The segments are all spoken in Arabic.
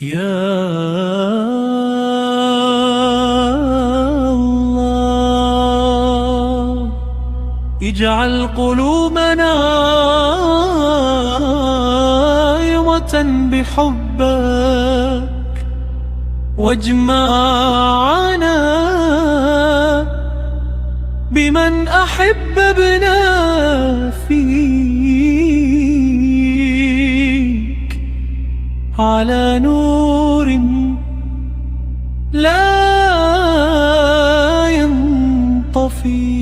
يا الله، اجعل قلوبنا عايمة بحبك، واجمعنا بمن أحببنا فيك على نور لا ينطفي،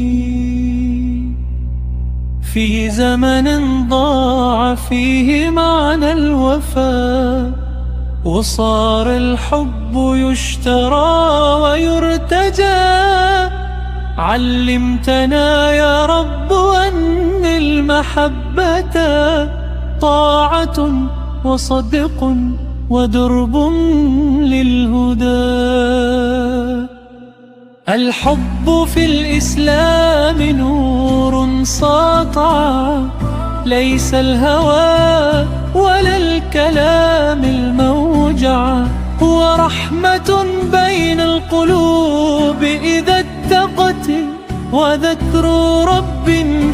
في زمن ضاع فيه معنى الوفاء، وصار الحب يشترى ويرتجى. علمتنا يا رب أن المحبة طاعة وصدق ودرب للهدى. الحب في الإسلام نور ساطع، ليس الهوى ولا الكلام الموجع، هو رحمة بين القلوب إذا اتقت، وذكر رب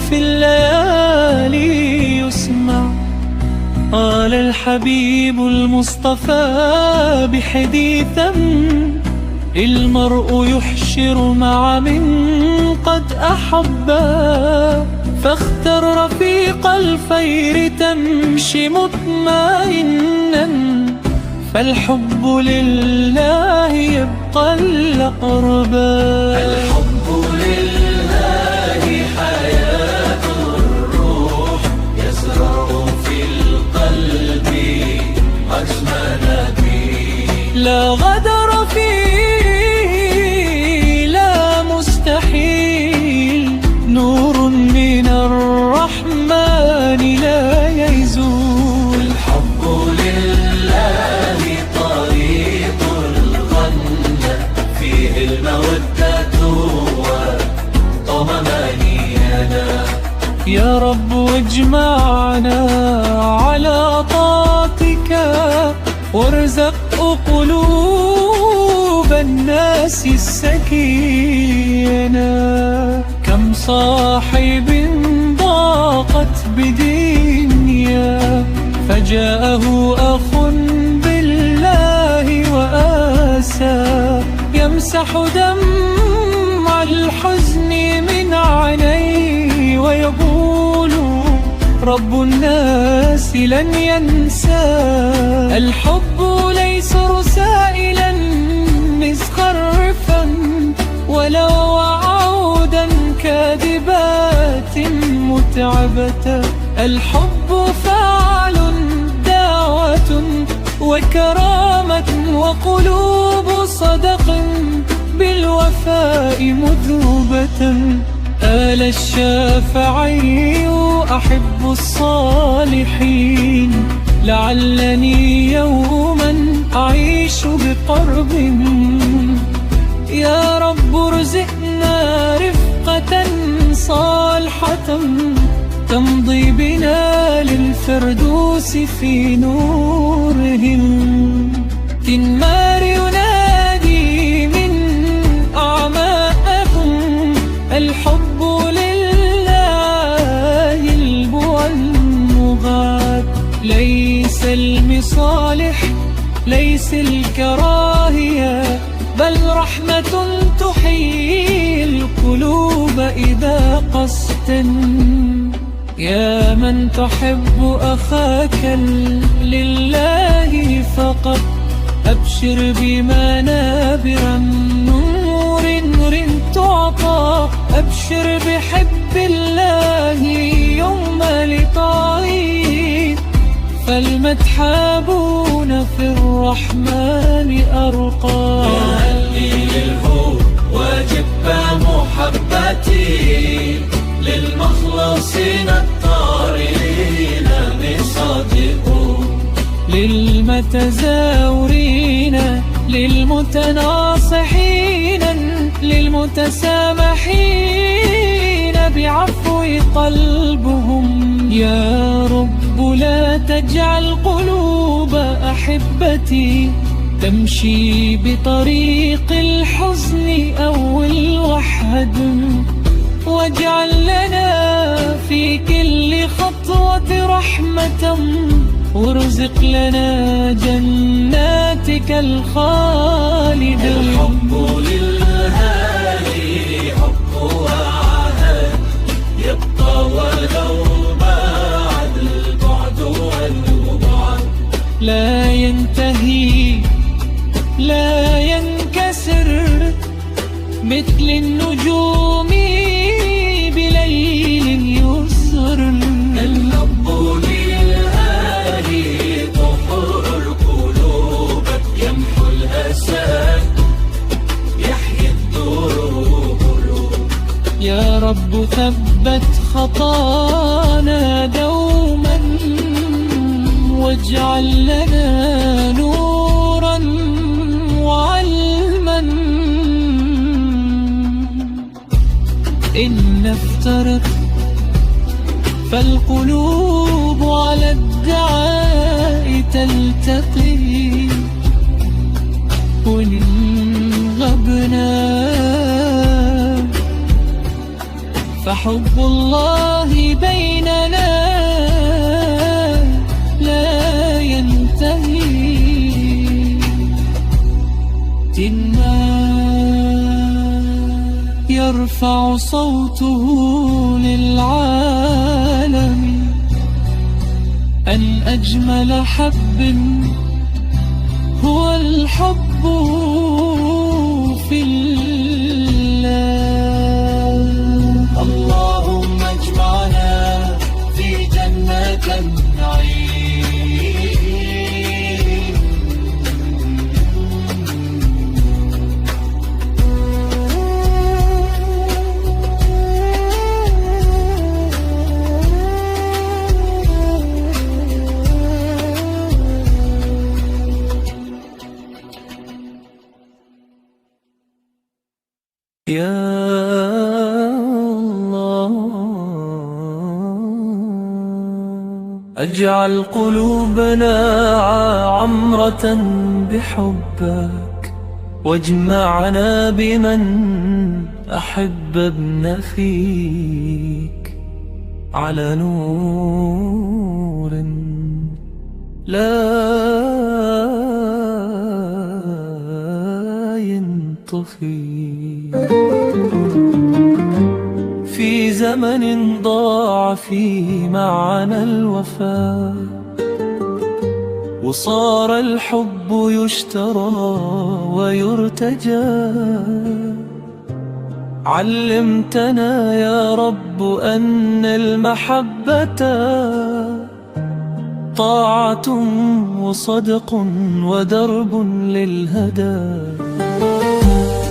في الليالي يسمع. قال الحبيب المصطفى بحديثا: المرء يحشر مع من قد أحبا، فاختر رفيق الخير تمشي مطمئنا، فالحب لله يبقى الأقربا. الحب لله حياة الروح، يزرع في القلب عزم نبي. لا غدر فيه لا مستحيل، نور من الرحمن لا يزول. الحب لله طريق الغنى، فيه المودة وطمأنينة. يا رب اجمعنا على طاعتك، وارزق قلوب الناس السكينة. كم صاحب ضاقت بدنيا، فجاءه أخ بالله وآسى، يمسح دمع الحزن من عينيه، ويقول رب الناس لن ينسى. الحب ليس رسائلا مزخرفا، ولا عودا كاذبات متعبة. الحب فعل دعوة وكرامة، وقلوب صدق بالوفاء مذوبة. آل الشافعي أحب الصالحين، لعلني يوما أعيش بقرب. يا رب ارزقنا رفقة صالحة، تمضي بنا للفردوس في نورهم. تنمار ينادي من أعماقكم: الحب لله البوى المغاد. ليس المصالح، ليس الكراهية، بل رحمة تحيي القلوب إذا قست. يا من تحب أخاك لله فقط، أبشر بمنابر نور تعطى. أبشر بحب الله يوم لقائه، فالمتحابون في الرحمن أرقى. هلي للهود وجب محبتي، للمخلصين الطارئين بصدقوا، للمتزاورين للمتناصحين للمتسامحين بعفو قلبهم. يا رب لا تجعل قلوب أحبتي تمشي بطريق الحزن أو الوحد، واجعل لنا في كل خطوة رحمة، وارزق لنا جناتك الخالدة. الحب للهادي حب وعهد، يبقى ولو بعد البعد والبعد، لا ينتهي لا ينكسر، مثل النجوم بليل يسر. الحب للهادي طهر القلوب، يمحو الأسى يحيي الدروب. يا رب ثبت خطانا دوما، واجعل لنا نورا وعلما. إن نفترق فالقلوب على الدعاء تلتقي، وإن غبنا فحب الله بيننا لا ينتهي. يرفع صوته للعالم أن أجمل حب هو الحب في الله. اللهم اجمعنا في جنات النعيم. يا الله اجعل قلوبنا عمرة بحبك، واجمعنا بمن أحببنا فيك على نور لا ينطفي. في زمن ضاع فيه معنا الوفاء، وصار الحب يشترى ويرتجى، علمتنا يا رب أن المحبة طاعة وصدق ودرب للهدى.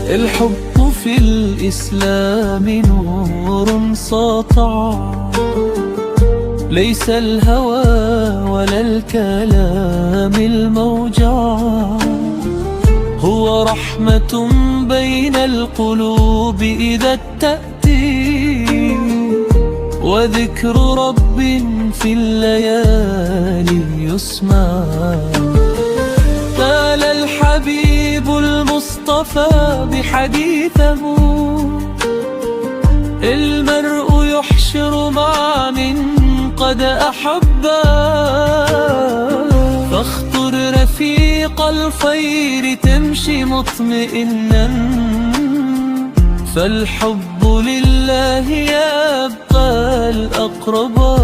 الحب في الإسلام نور ساطع، ليس الهوى ولا الكلام الموجع، هو رحمة بين القلوب إذا تأتي، وذكر رب في الليالي يسمع. قال الحبيب المصطفى بحديثه، المرء يحشر مع من قد أحبا، فاختر رفيق الخير تمشي مطمئنا، فالحب لله يبقى الأقربا.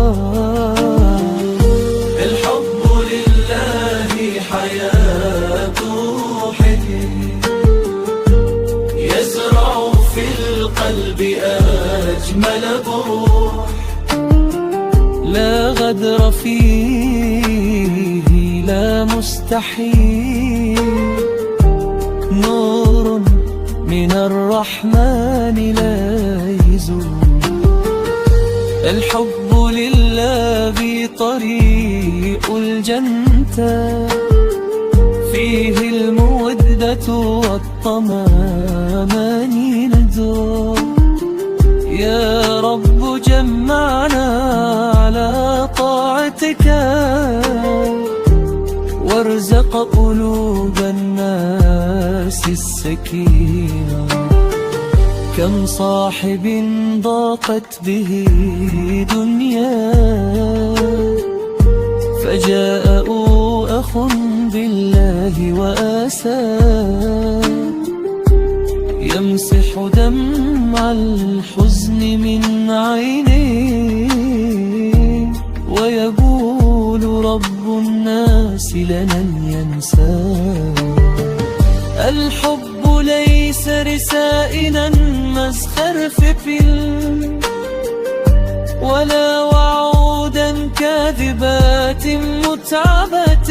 الحب لله حياة روحه، يزرع في القلب أجمل بروح، لا غدر فيه لا مستحيل، نور من الرحمن لا يزول. الحب لله بطريق الجنة، فيه المودة والطمأنينة. يا رب رحمتك وارزق قلوب الناس السكينة. كم صاحب ضاقت به دنياه فجاء أخ بالله وآساه يمسح دمع الحزن من عينيه ويقول رب الناس لن ينساه. الحب ليس رسائلا مزخرف ولا وعودا كاذبات متعبة.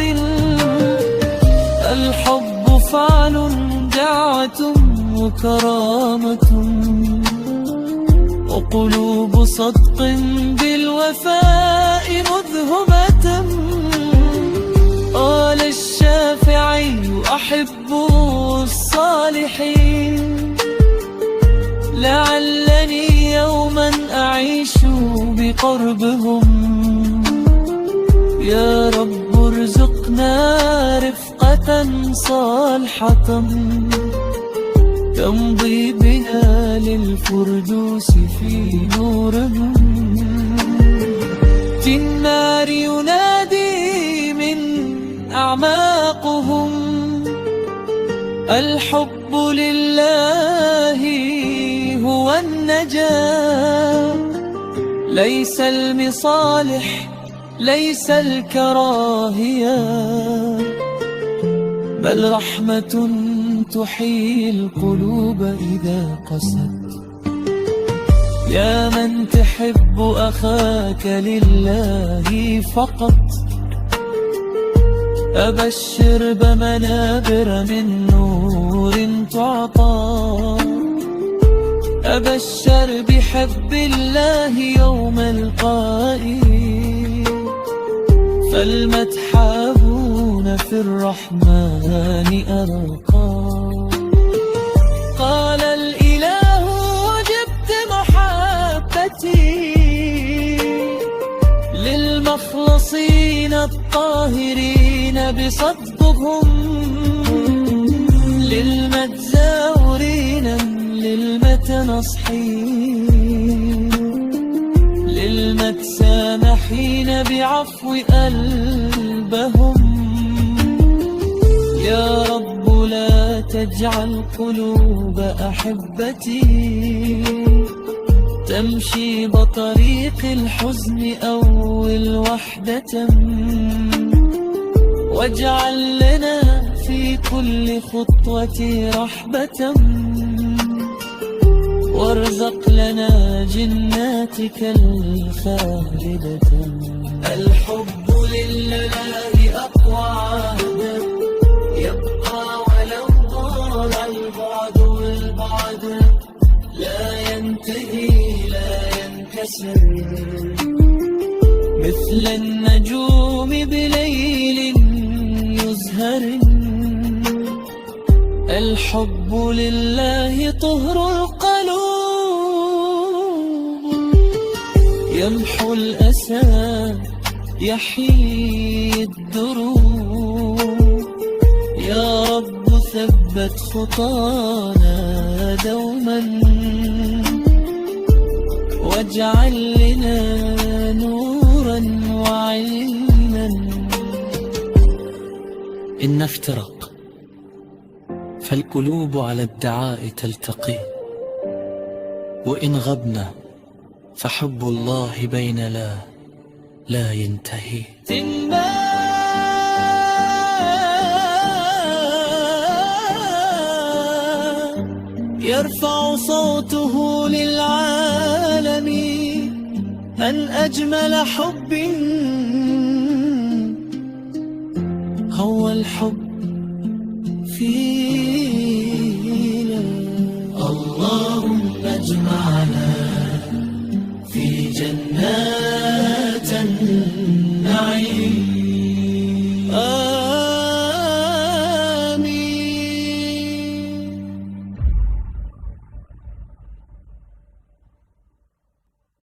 الحب فعل دعوة وكرامة وقلوب صدق بالوفاء مذهبة. قال الشافعي أحب الصالحين لعلني يوما أعيش بقربهم. يا رب ارزقنا رفقة صالحة تمضي بنا للفردوس في نورهم. في النار ينادي من أعماقهم الحب لله هو النجاة. ليس المصالح ليس الكراهية بل رحمة تحيي القلوب إذا قست. يا من تحب أخاك لله فقط أبشر بمنابر من نور تعطى. أبشر بحب الله يوم القائل فالمتحابون في الرحمن أرقى. قال الإله وجبت محبتي للمخلصين الطاهرين بصدقهم للمتزاورين للمتنصحين للمتسامحين بعفو قلبهم. يا رب لا تجعل قلوب أحبتي تمشي بطريق الحزن أو الوحدة. واجعل لنا في كل خطوة رحبة وارزق لنا جناتك الخالدة. الحب لله أقوى عهدا يبقى ولو طال البعد والبعد لا ينتهي لا ينكسر. مثل النجوم بليل يزهر الحب لله طهر القلوب يمحو الأسى يحيي الدروب. يا رب ثبت خطانا دوما واجعل لنا نورا وعلما. إن افترق فالقلوب على الدعاء تلتقي وإن غبنا فحب الله بين لا ينتهي. يرفع صوته للعالم أن أجمل حب